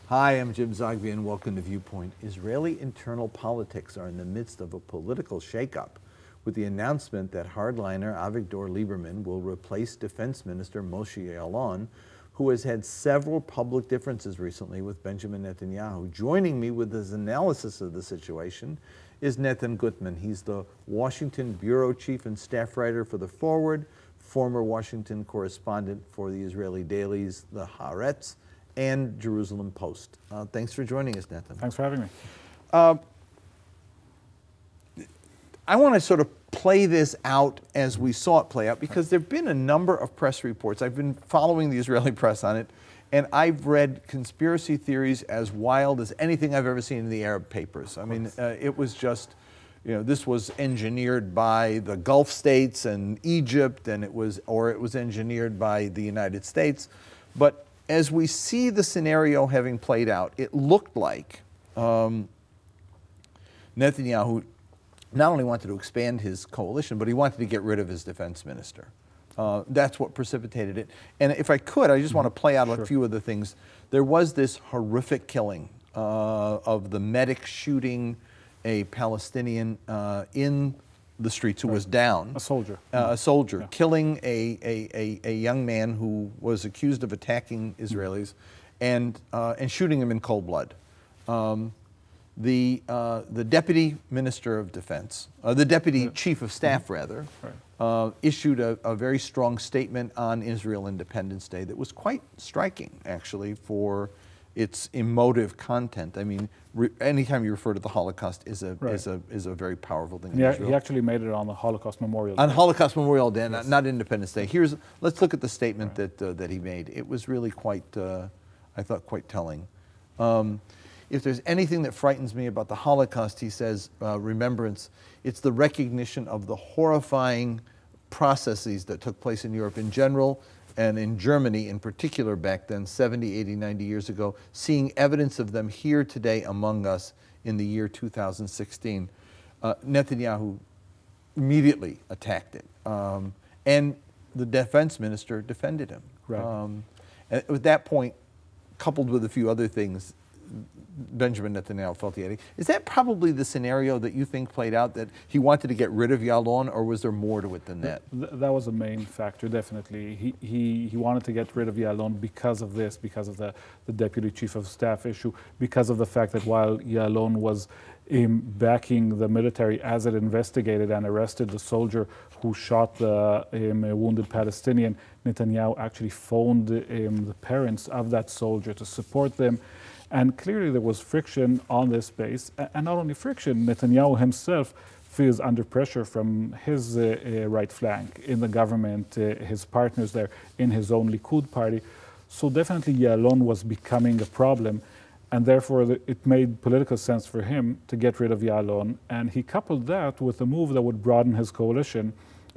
Hi, I'm Jim Zogby and welcome to Viewpoint. Israeli internal politics are in the midst of a political shakeup with the announcement that hardliner Avigdor Lieberman will replace Defense Minister Moshe Yaalon, who has had several public differences recently with Benjamin Netanyahu. Joining me with his analysis of the situation is Netanyahus Guttman. He's the Washington bureau chief and staff writer for The Forward, former Washington correspondent for the Israeli dailies, the Arens, and Jerusalem Post. Thanks for joining us, Netanyahus. Thanks for having me. I want to sort of play this out as we saw it play out, because there have been a number of press reports. I've been following the Israeli press on it, and I've read conspiracy theories as wild as anything I've ever seen in the Arab papers. I mean, it was just, you know, this was engineered by the Gulf states and Egypt, and it was engineered by the United States. But as we see the scenario having played out, it looked like Netanyahu not only wanted to expand his coalition, but he wanted to get rid of his defense minister. That's what precipitated it. And if I could, I just want to play out a few of the things. There was this horrific killing of the medic shooting a Palestinian in the streets who was down. A soldier. A soldier, killing a young man who was accused of attacking Israelis and shooting him in cold blood. The deputy minister of defense, the deputy chief of staff rather, issued a very strong statement on Israel Independence Day that was quite striking, actually, for its emotive content. I mean, anytime you refer to the Holocaust is a very powerful thing. Yeah, he actually made it on the Holocaust Memorial Day. On Holocaust Memorial Day, not Independence Day. Let's look at the statement that he made. It was really quite, I thought, quite telling. If there's anything that frightens me about the Holocaust, he says, remembrance, it's the recognition of the horrifying processes that took place in Europe in general and in Germany in particular back then, 70, 80, 90 years ago, seeing evidence of them here today among us in the year 2016. Netanyahu immediately attacked it. And the defense minister defended him. Right. And at that point, coupled with a few other things, Benjamin Netanyahu felt he had. Is that probably the scenario that you think played out, that he wanted to get rid of Yaalon, or was there more to it than that? That was the main factor, definitely. He wanted to get rid of Yaalon because of this, because of the deputy chief of staff issue, because of the fact that while Yaalon was backing the military as it investigated and arrested the soldier who shot the wounded Palestinian, Netanyahu actually phoned the parents of that soldier to support them. And clearly there was friction on this base, and not only friction, Netanyahu himself feels under pressure from his right flank in the government, his partners there in his own Likud party. So definitely Yaalon was becoming a problem, and therefore it made political sense for him to get rid of Yaalon. And he coupled that with a move that would broaden his coalition,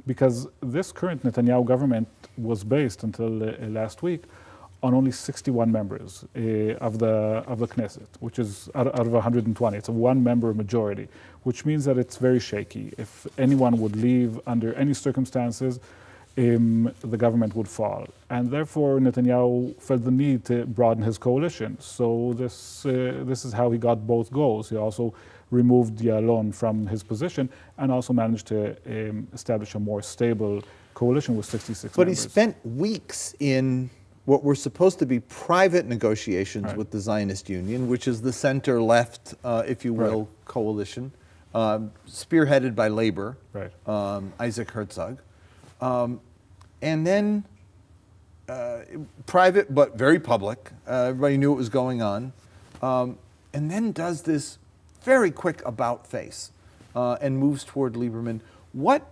because this current Netanyahu government was based until last week on only 61 members of the Knesset, which is out of 120. It's a one-member majority, which means that it's very shaky. If anyone would leave under any circumstances, the government would fall. And therefore, Netanyahu felt the need to broaden his coalition. So this is how he got both goals. He also removed Yaalon from his position and also managed to establish a more stable coalition with 66 members. But he spent weeks in what were supposed to be private negotiations with the Zionist Union, which is the center-left, if you will, coalition, spearheaded by Labor, Isaac Herzog. And then private, but very public. Everybody knew what was going on. And then does this very quick about-face and moves toward Lieberman. What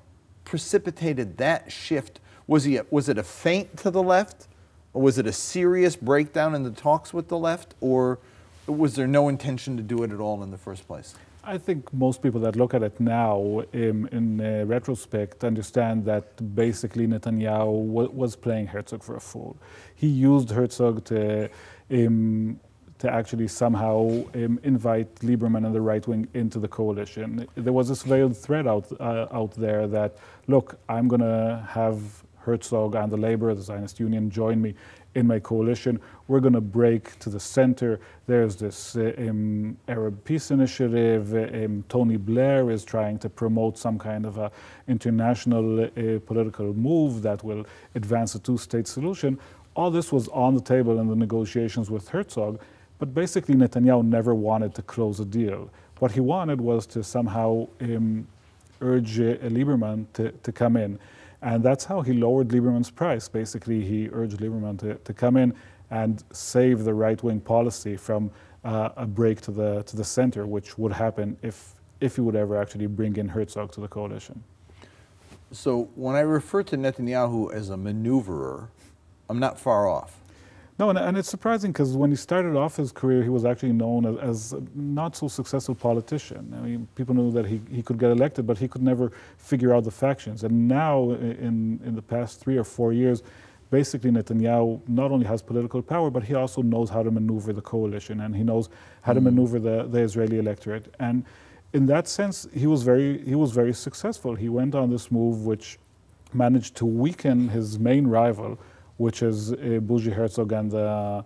precipitated that shift? Was it a feint to the left? Or was it a serious breakdown in the talks with the left, or was there no intention to do it at all in the first place? I think most people that look at it now, in retrospect, understand that basically Netanyahu was playing Herzog for a fool. He used Herzog to actually somehow invite Lieberman and the right wing into the coalition. There was this veiled threat out there that, look, I'm going to have Herzog and the Labor, the Zionist Union, join me in my coalition. We're going to break to the center. There's this Arab Peace Initiative. Tony Blair is trying to promote some kind of a international political move that will advance a two-state solution. All this was on the table in the negotiations with Herzog, but basically Netanyahu never wanted to close a deal. What he wanted was to somehow urge Lieberman to come in. And that's how he lowered Lieberman's price. Basically, he urged Lieberman to come in and save the right-wing policy from a break to the center, which would happen if he would ever actually bring in Herzog to the coalition. So when I refer to Netanyahu as a maneuverer, I'm not far off. No, and it's surprising because when he started off his career, he was actually known as a not so successful politician. I mean, people knew that he could get elected, but he could never figure out the factions. And now, in the past 3 or 4 years, basically Netanyahu not only has political power, but he also knows how to maneuver the coalition, and he knows how to maneuver the Israeli electorate. And in that sense, he was very successful. He went on this move which managed to weaken his main rival, which is Bougie Herzog and the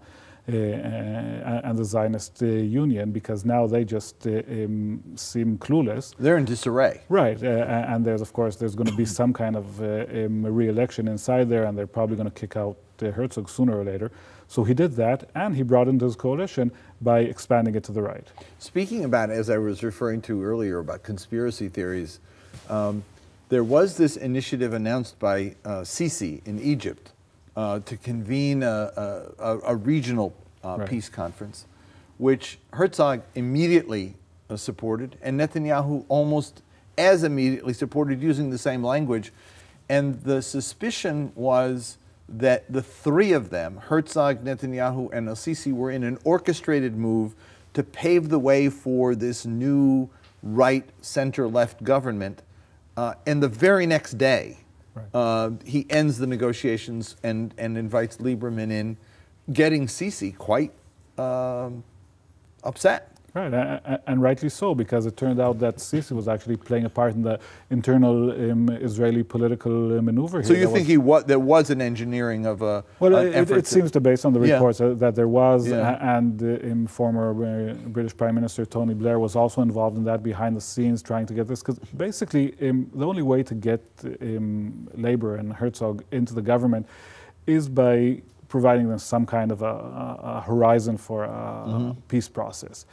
Zionist Union, because now they just seem clueless. They're in disarray. Right, and there's going to be some kind of re-election inside there, and they're probably going to kick out Herzog sooner or later. So he did that, and he brought into his coalition by expanding it to the right. Speaking about, as I was referring to earlier, about conspiracy theories, there was this initiative announced by Sisi in Egypt to convene a regional peace conference, which Herzog immediately supported, and Netanyahu almost as immediately supported, using the same language. And the suspicion was that the three of them, Herzog, Netanyahu, and al-Sisi, were in an orchestrated move to pave the way for this new right, center-left government. And the very next day, he ends the negotiations and invites Lieberman in, getting Sisi quite upset. Right, and rightly so, because it turned out that Sisi was actually playing a part in the internal Israeli political maneuver here. So you think there was an engineering of a it seems to, based on the reports, that there was, and former British Prime Minister Tony Blair was also involved in that behind the scenes, trying to get this, because basically the only way to get Labour and Herzog into the government is by providing them some kind of a horizon for a peace process.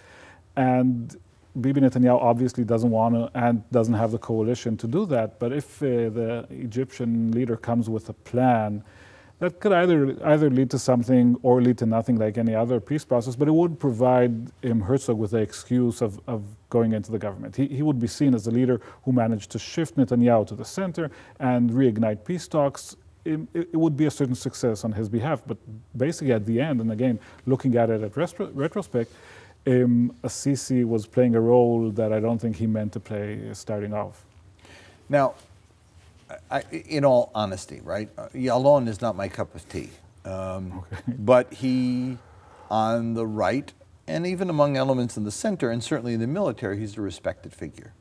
And Bibi Netanyahu obviously doesn't want to and doesn't have the coalition to do that. But if the Egyptian leader comes with a plan, that could either lead to something or lead to nothing, like any other peace process. But it would provide Herzog with the excuse of going into the government. He would be seen as the leader who managed to shift Netanyahu to the center and reignite peace talks. It would be a certain success on his behalf. But basically at the end, and again, looking at it at retrospect, Sisi was playing a role that I don't think he meant to play starting off. Now, in all honesty, right, Yalon is not my cup of tea. But he, on the right, and even among elements in the center, and certainly in the military, he's a respected figure.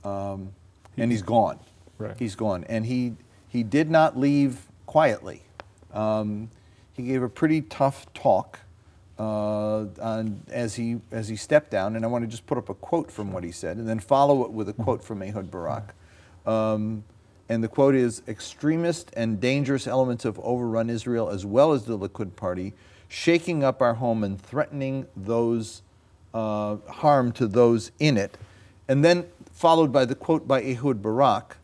And he's gone. Right. He's gone. And he did not leave quietly. He gave a pretty tough talk as he stepped down, and I want to just put up a quote from what he said, and then follow it with a quote from Ehud Barak. And the quote is, "Extremist and dangerous elements have overrun Israel as well as the Likud party, shaking up our home and threatening those harm to those in it." And then followed by the quote by Ehud Barak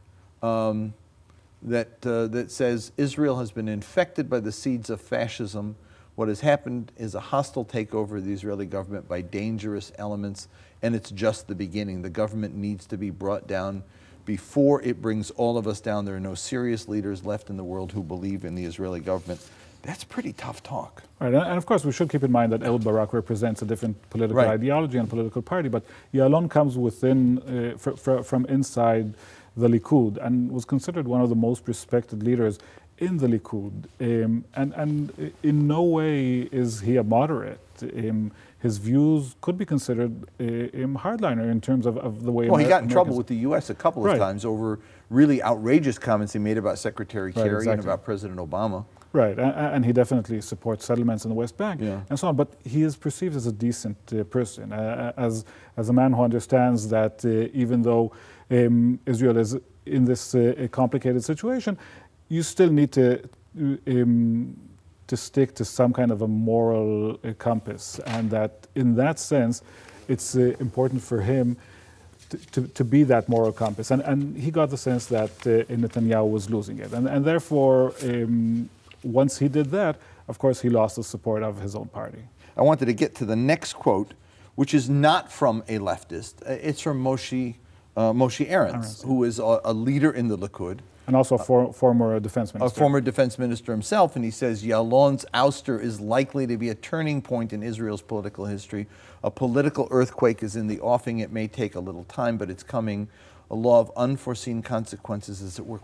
that says, "Israel has been infected by the seeds of fascism. What has happened is a hostile takeover of the Israeli government by dangerous elements, and it's just the beginning. The government needs to be brought down before it brings all of us down. There are no serious leaders left in the world who believe in the Israeli government." That's pretty tough talk. Right, and of course we should keep in mind that Ehud Barak represents a different political ideology and political party, but Yalon comes within, from inside the Likud, and was considered one of the most respected leaders in the Likud, and in no way is he a moderate. His views could be considered hardliner in terms of the way. Well, he got in trouble with the U.S. a couple of times over really outrageous comments he made about Secretary Kerry and about President Obama. Right, and he definitely supports settlements in the West Bank Yeah. and so on. But he is perceived as a decent person, as a man who understands that even though Israel is in this complicated situation, you still need to stick to some kind of a moral compass, and that in that sense, it's important for him to be that moral compass. And he got the sense that Netanyahu was losing it. And therefore, once he did that, of course, he lost the support of his own party. I wanted to get to the next quote, which is not from a leftist. It's from Moshe Arens, who is a leader in the Likud. And also a former defense minister. A former defense minister himself, and he says Yalon's ouster is likely to be a turning point in Israel's political history. A political earthquake is in the offing. It may take a little time, but it's coming. A law of unforeseen consequences is at work.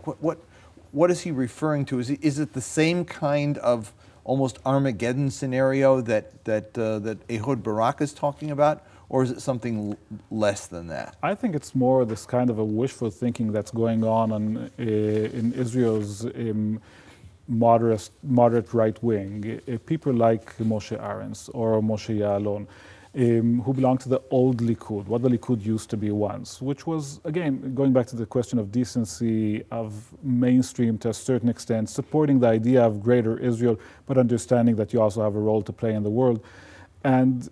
What is he referring to? Is it the same kind of almost Armageddon scenario that Ehud Barak is talking about? Or is it something less than that? I think it's more this kind of a wishful thinking that's going on in Israel's moderate right wing. People like Moshe Arens or Moshe Ya'alon, who belong to the old Likud, what the Likud used to be once, which was, again, going back to the question of decency, of mainstream to a certain extent, supporting the idea of greater Israel, but understanding that you also have a role to play in the world. And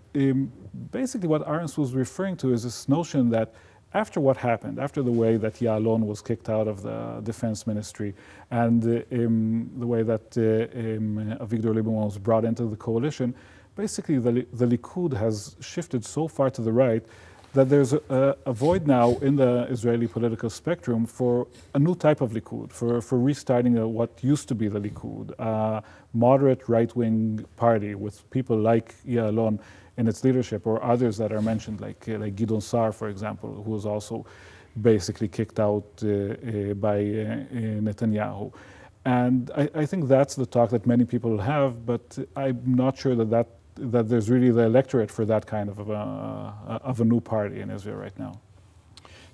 basically what Arens was referring to is this notion that after what happened, after the way that Ya'alon was kicked out of the defense ministry and the way that Avigdor Lieberman was brought into the coalition, basically the Likud has shifted so far to the right that there's a void now in the Israeli political spectrum for a new type of Likud, for restarting what used to be the Likud, a moderate right-wing party with people like Ya'alon in its leadership, or others that are mentioned, like Gideon Sa'ar, for example, who was also basically kicked out by Netanyahu. And I think that's the talk that many people have, but I'm not sure that there's really the electorate for that kind of a new party in Israel right now.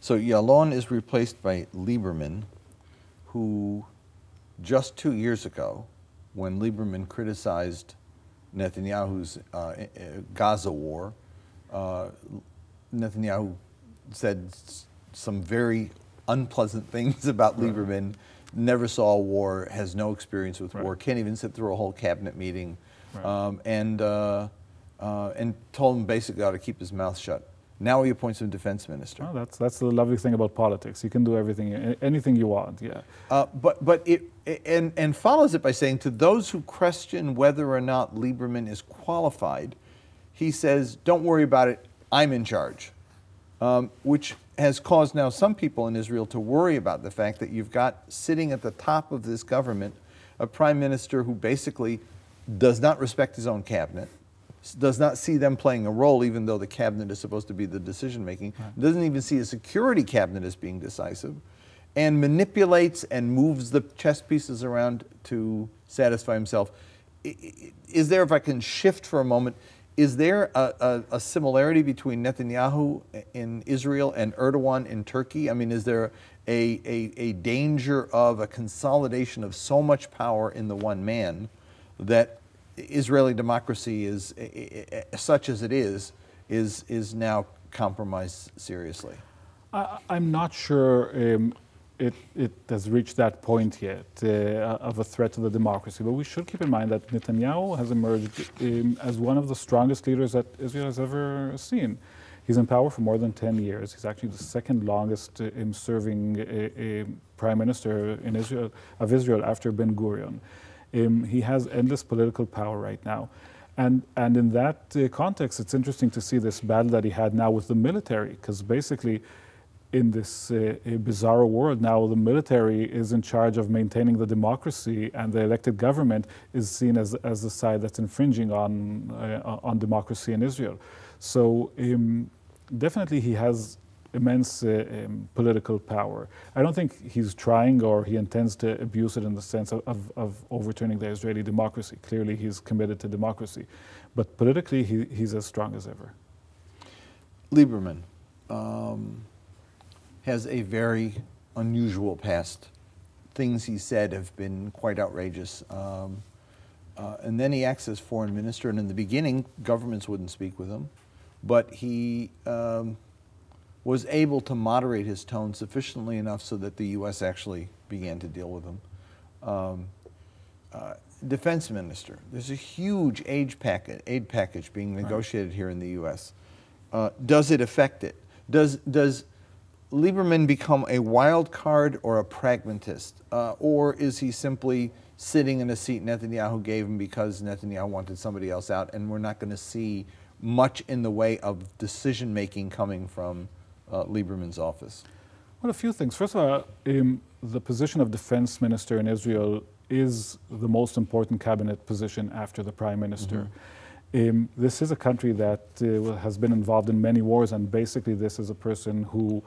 So Ya'alon is replaced by Lieberman, who just 2 years ago, when Lieberman criticized Netanyahu's Gaza war, Netanyahu said some very unpleasant things about Lieberman, never saw a war, has no experience with war, can't even sit through a whole cabinet meeting, and told him basically how to keep his mouth shut. Now he appoints him defense minister. Oh, that's the lovely thing about politics. You can do everything, anything you want. Yeah. But it follows it by saying to those who question whether or not Lieberman is qualified, he says, "Don't worry about it. I'm in charge," which has caused now some people in Israel to worry about the fact that you've got sitting at the top of this government a prime minister who basically does not respect his own cabinet, does not see them playing a role, even though the cabinet is supposed to be the decision-making, doesn't even see a security cabinet as being decisive, and manipulates and moves the chess pieces around to satisfy himself. Is there, if I can shift for a moment, is there a similarity between Netanyahu in Israel and Erdogan in Turkey? I mean, is there a danger of a consolidation of so much power in the one man that Israeli democracy is, such as it is now compromised seriously? I'm not sure it has reached that point yet of a threat to the democracy, but we should keep in mind that Netanyahu has emerged as one of the strongest leaders that Israel has ever seen. He's in power for more than 10 years. He's actually the second longest serving prime minister in Israel after Ben Gurion. He has endless political power right now. And in that context, it's interesting to see this battle that he had now with the military, because basically in this bizarre world now, the military is in charge of maintaining the democracy, and the elected government is seen as the side that's infringing on democracy in Israel. So definitely he has immense political power. I don't think he's trying or he intends to abuse it in the sense of overturning the Israeli democracy. Clearly he's committed to democracy. But politically he's as strong as ever. Lieberman has a very unusual past. Things he said have been quite outrageous. and then he acts as foreign minister, and in the beginning, governments wouldn't speak with him, but he was able to moderate his tone sufficiently enough so that the U.S. actually began to deal with him. Defense minister, there's a huge aid package being negotiated here in the U.S. Does it affect it? Does Lieberman become a wild card or a pragmatist? Or is he simply sitting in a seat Netanyahu gave him because Netanyahu wanted somebody else out, and we're not going to see much in the way of decision-making coming from Lieberman's office? Well, a few things. First of all, the position of defense minister in Israel is the most important cabinet position after the prime minister. This is a country that has been involved in many wars, and basically this is a person who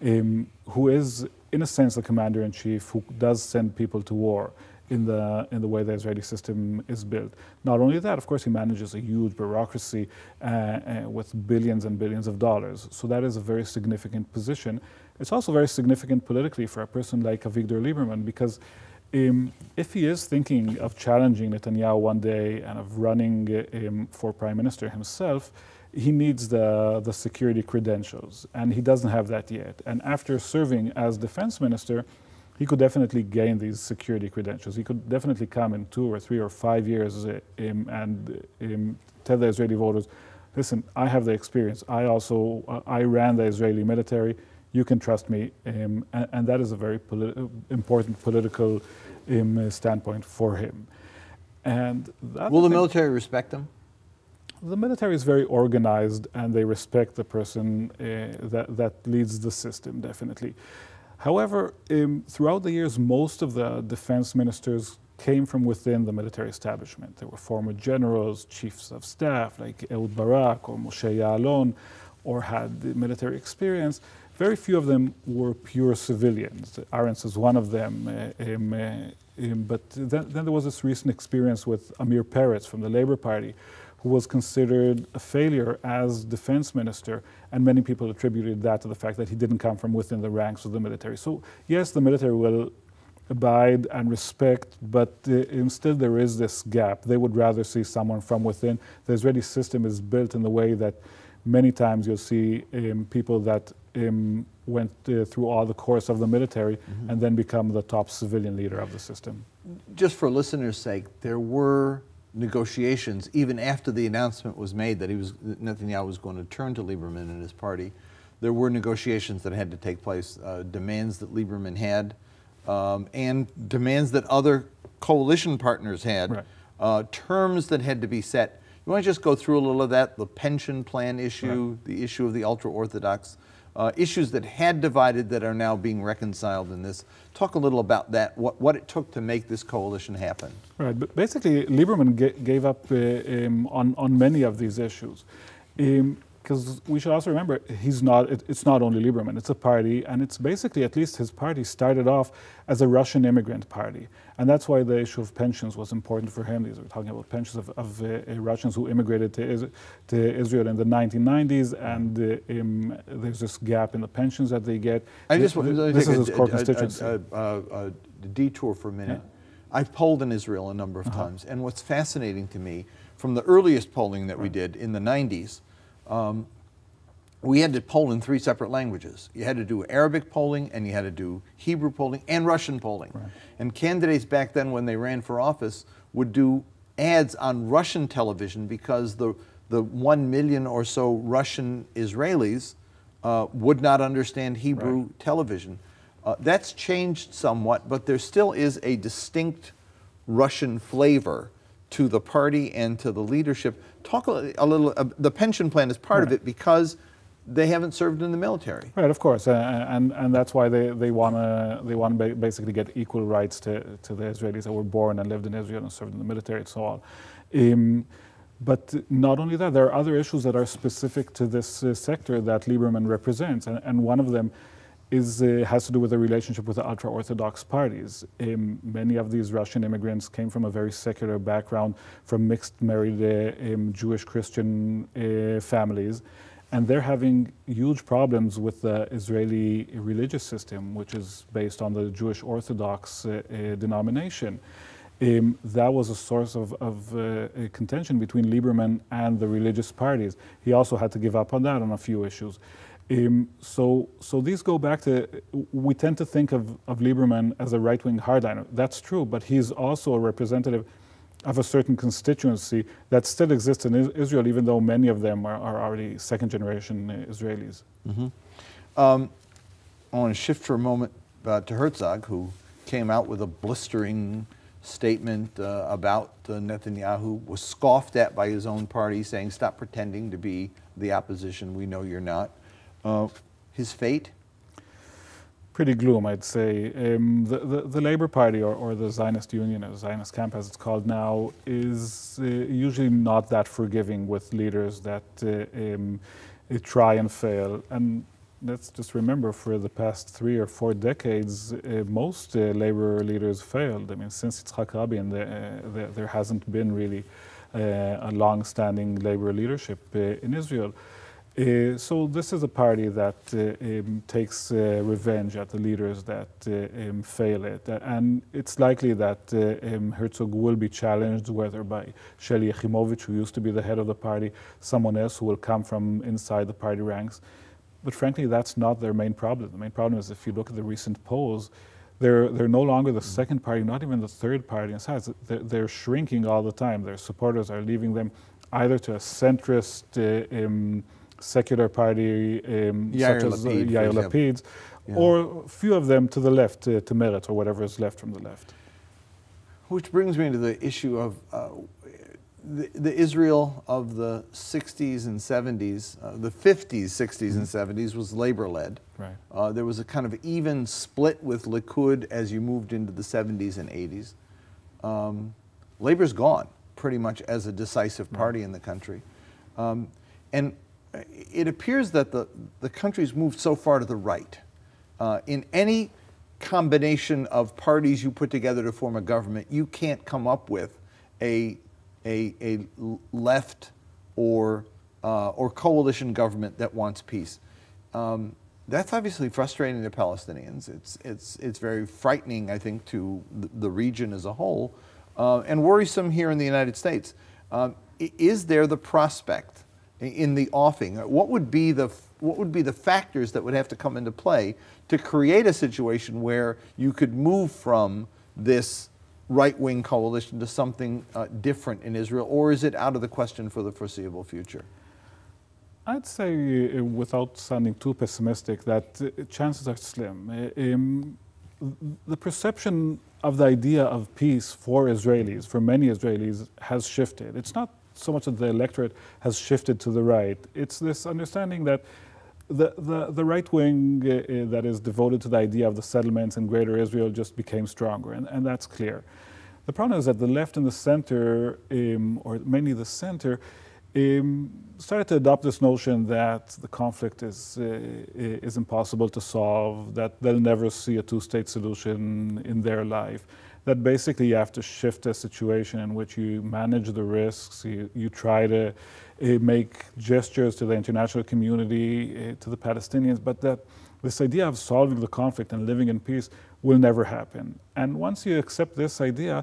is, in a sense, the commander-in-chief, who does send people to war in the way the Israeli system is built. Not only that, of course, he manages a huge bureaucracy with billions and billions of dollars. So that is a very significant position. It's also very significant politically for a person like Avigdor Lieberman, because if he is thinking of challenging Netanyahu one day and of running for prime minister himself, he needs the security credentials, and he doesn't have that yet. And after serving as defense minister, he could definitely gain these security credentials. He could definitely come in 2 or 3 or 5 years and tell the Israeli voters, listen, I have the experience. I ran the Israeli military. You can trust me. And that is a very important political standpoint for him. And will the military respect him? The military is very organized, and they respect the person that leads the system, definitely. However, throughout the years, most of the defense ministers came from within the military establishment. There were former generals, chiefs of staff, like Ehud Barak or Moshe Ya'alon, or had military experience. Very few of them were pure civilians. Arens is one of them. But then there was this recent experience with Amir Peretz from the Labour Party, who was considered a failure as defense minister, and many people attributed that to the fact that he didn't come from within the ranks of the military. So yes, the military will abide and respect, but still there is this gap. They would rather see someone from within. The Israeli system is built in the way that many times you'll see people that went through all the course of the military and then become the top civilian leader of the system. Just for listeners' sake, there were negotiations even after the announcement was made that Netanyahu was going to turn to Lieberman and his party. There were negotiations that had to take place, demands that Lieberman had, and demands that other coalition partners had, terms that had to be set. You want to just go through a little of that, the pension plan issue, the issue of the ultra-Orthodox, issues that had divided that are now being reconciled in this. Talk a little about that, what it took to make this coalition happen. Right, but basically Lieberman gave up on many of these issues. Because we should also remember, it's not only Lieberman, it's a party, and it's basically, at least his party started off as a Russian immigrant party. And that's why the issue of pensions was important for him. These are talking about pensions of Russians who immigrated to Israel in the 1990s, and there's this gap in the pensions that they get. This is his core constituency. A detour for a minute. Yeah. I've polled in Israel a number of times, and what's fascinating to me, from the earliest polling that we did in the 90s, we had to poll in 3 separate languages. You had to do Arabic polling, and you had to do Hebrew polling, and Russian polling. Right. And candidates back then, when they ran for office, would do ads on Russian television because the 1 million or so Russian Israelis would not understand Hebrew television. That's changed somewhat, but there still is a distinct Russian flavor to the party and to the leadership. Talk a little, the pension plan is part of it because they haven't served in the military. Right, of course, and that's why they want to basically get equal rights to the Israelis that were born and lived in Israel and served in the military and so on. But not only that, there are other issues that are specific to this sector that Lieberman represents, and one of them has to do with the relationship with the ultra-Orthodox parties. Many of these Russian immigrants came from a very secular background, from mixed married Jewish-Christian families, and they're having huge problems with the Israeli religious system, which is based on the Jewish Orthodox denomination. that was a source of a contention between Lieberman and the religious parties. He also had to give up on that on a few issues. So these go back to, we tend to think of Lieberman as a right-wing hardliner. That's true, but he's also a representative of a certain constituency that still exists in Israel, even though many of them are already second-generation Israelis. Mm-hmm. I want to shift for a moment to Herzog, who came out with a blistering statement about Netanyahu, was scoffed at by his own party, saying, "Stop pretending to be the opposition. We know you're not." His fate? Pretty gloom, I'd say. The Labour Party, or the Zionist Union, or Zionist Camp as it's called now, is usually not that forgiving with leaders that try and fail. And let's just remember, for the past 3 or 4 decades, most Labour leaders failed. I mean, since Yitzhak Rabin, there hasn't been really a long-standing Labour leadership in Israel. So this is a party that takes revenge at the leaders that fail it. And it's likely that Herzog will be challenged, whether by Sheli Yachimovich, who used to be the head of the party, someone else who will come from inside the party ranks. But frankly, that's not their main problem. The main problem is, if you look at the recent polls, they're no longer the second party, not even the third party in size. They're shrinking all the time. Their supporters are leaving them either to a centrist secular party such as Yair Lapid's, or a few of them to the left, to Meretz, or whatever is left from the left. Which brings me to the issue of the Israel of the 60s and 70s. The 50s, 60s, and 70s was Labor-led. Right. There was a kind of even split with Likud as you moved into the 70s and 80s. Labor's gone, pretty much, as a decisive party in the country. And it appears that the country's moved so far to the right. In any combination of parties you put together to form a government, you can't come up with a left or coalition government that wants peace. That's obviously frustrating to Palestinians. It's very frightening, I think, to the region as a whole, and worrisome here in the United States. Is there the prospect in the offing? What would be the factors that would have to come into play to create a situation where you could move from this right-wing coalition to something different in Israel, or is it out of the question for the foreseeable future? I'd say, without sounding too pessimistic, that chances are slim. The perception of the idea of peace for Israelis, for many Israelis, has shifted. It's not so much that the electorate has shifted to the right. It's this understanding that the right wing that is devoted to the idea of the settlements in Greater Israel just became stronger, and that's clear. The problem is that the left and the center, or mainly the center, started to adopt this notion that the conflict is impossible to solve, that they'll never see a two-state solution in their life, that basically you have to shift a situation in which you manage the risks, you try to make gestures to the international community, to the Palestinians, but that this idea of solving the conflict and living in peace will never happen. And once you accept this idea,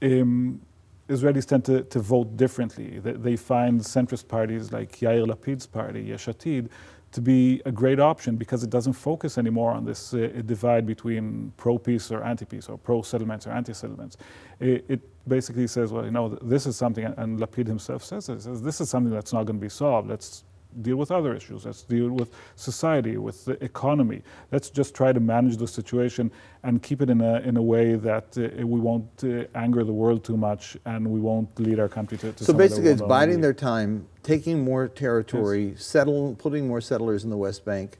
Israelis tend to vote differently. They find centrist parties like Yair Lapid's party, Yesh Atid, to be a great option because it doesn't focus anymore on this divide between pro-peace or anti-peace, or pro-settlements or anti-settlements. It basically says, well, you know, this is something, and Lapid himself says this is something that's not going to be solved. Let's deal with other issues. Let's deal with society, with the economy. Let's just try to manage the situation and keep it in a way that we won't anger the world too much, and we won't lead our country to So basically it's biding their time, taking more territory, yes, putting more settlers in the West Bank,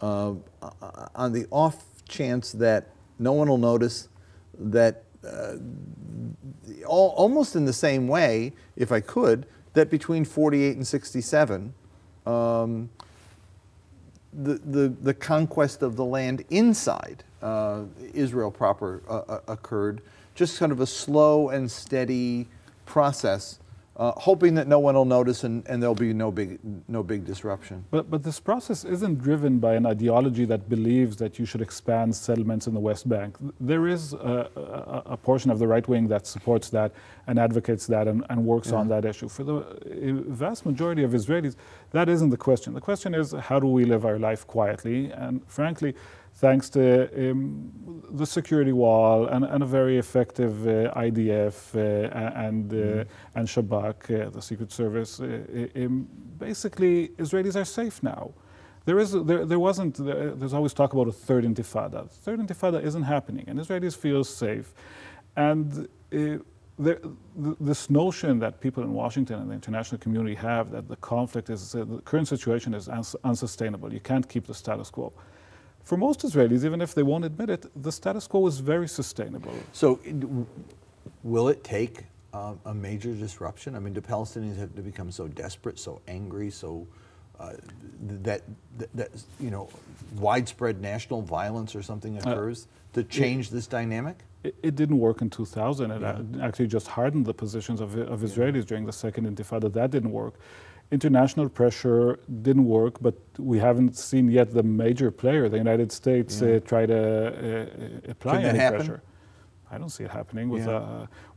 on the off chance that no one will notice, that almost in the same way, if I could, that between 48 and 67, the conquest of the land inside Israel proper occurred, just kind of a slow and steady process hoping that no one will notice and there'll be no big disruption. But this process isn't driven by an ideology that believes that you should expand settlements in the West Bank. There is a portion of the right wing that supports that and advocates that and works on that issue. For the vast majority of Israelis, that isn't the question. The question is, how do we live our life quietly? And frankly, thanks to the security wall and a very effective IDF and Shabak, the Secret Service, basically Israelis are safe now. There's always talk about a third intifada. The third intifada isn't happening, and Israelis feel safe. And this notion that people in Washington and the international community have that the conflict is, the current situation is unsustainable. You can't keep the status quo. For most Israelis, even if they won't admit it, the status quo is very sustainable. So will it take a major disruption? I mean, do Palestinians have to become so desperate, so angry, so that widespread national violence or something occurs to change this dynamic? It didn't work in 2000. It actually just hardened the positions of Israelis during the Second Intifada. That didn't work. International pressure didn't work, but we haven't seen yet the major player, the United States, try to apply any pressure. I don't see it happening.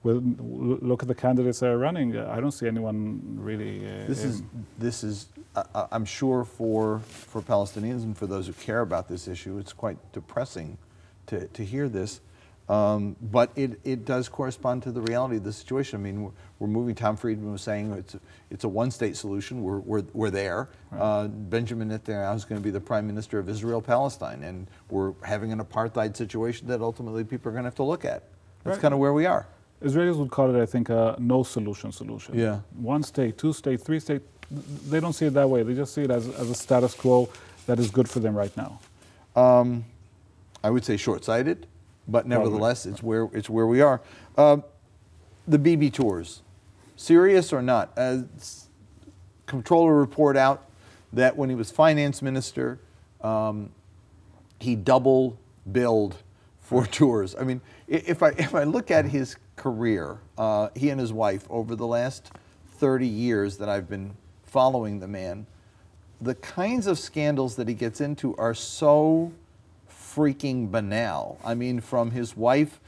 Look at the candidates that are running. I don't see anyone really. This is. I'm sure for Palestinians and for those who care about this issue, it's quite depressing to hear this. But it does correspond to the reality of the situation. I mean, we're moving. Tom Friedman was saying it's a one-state solution. We're there. Right. Benjamin Netanyahu is going to be the Prime Minister of Israel-Palestine, and we're having an apartheid situation that ultimately people are going to have to look at. That's kind of where we are. Israelis would call it, I think, a no-solution solution. Yeah. One state, two state, three state. They don't see it that way. They just see it as a status quo that is good for them right now. I would say short-sighted. But nevertheless, it's where we are. The Bibi tours, serious or not? Comptroller report out that when he was finance minister, he double billed for tours. I mean, if I look at his career, he and his wife over the last 30 years that I've been following the man, the kinds of scandals that he gets into are so freaking banal. I mean, from his wife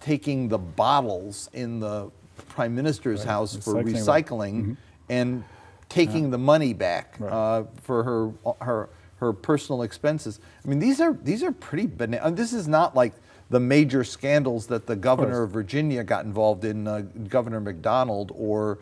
taking the bottles in the prime minister's house for recycling and taking the money back for her personal expenses. I mean, these are pretty banal. This is not like the major scandals that the governor of Virginia got involved in, Governor McDonald, or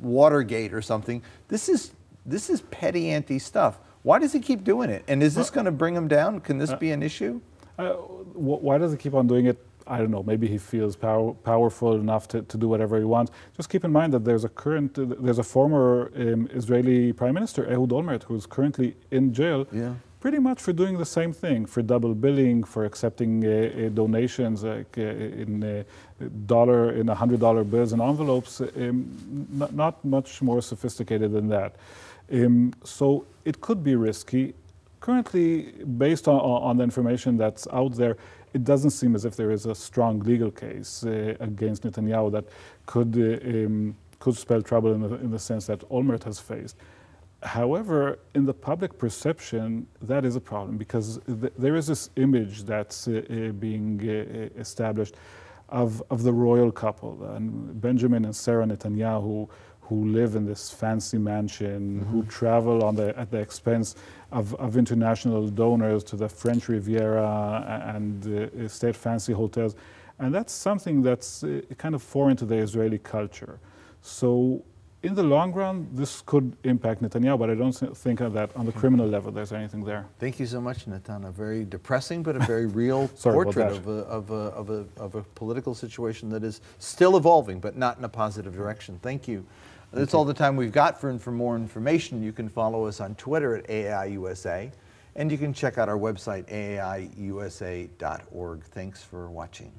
Watergate or something. This is petty ante stuff. Why does he keep doing it? And is this going to bring him down? Can this be an issue? Why does he keep on doing it? I don't know. Maybe he feels powerful enough to do whatever he wants. Just keep in mind that there's a former Israeli Prime Minister, Ehud Olmert, who's currently in jail, pretty much for doing the same thing, for double billing, for accepting donations in $100 bills and envelopes. Not much more sophisticated than that. So it could be risky. Currently, based on the information that's out there, it doesn't seem as if there is a strong legal case against Netanyahu that could spell trouble in the sense that Olmert has faced. However, in the public perception, that is a problem, because there is this image that's being established of the royal couple, and Benjamin and Sarah Netanyahu, who live in this fancy mansion, who travel at the expense of international donors to the French Riviera and stay at fancy hotels. And that's something that's kind of foreign to the Israeli culture. So in the long run, this could impact Netanyahu, but I don't think that on the criminal level there's anything there. Thank you so much, Natan. A very depressing but a very real portrait of a political situation that is still evolving, but not in a positive direction. Thank you. That's all the time we've got. For more information, you can follow us on Twitter at AAIUSA, and you can check out our website, aaiusa.org. Thanks for watching.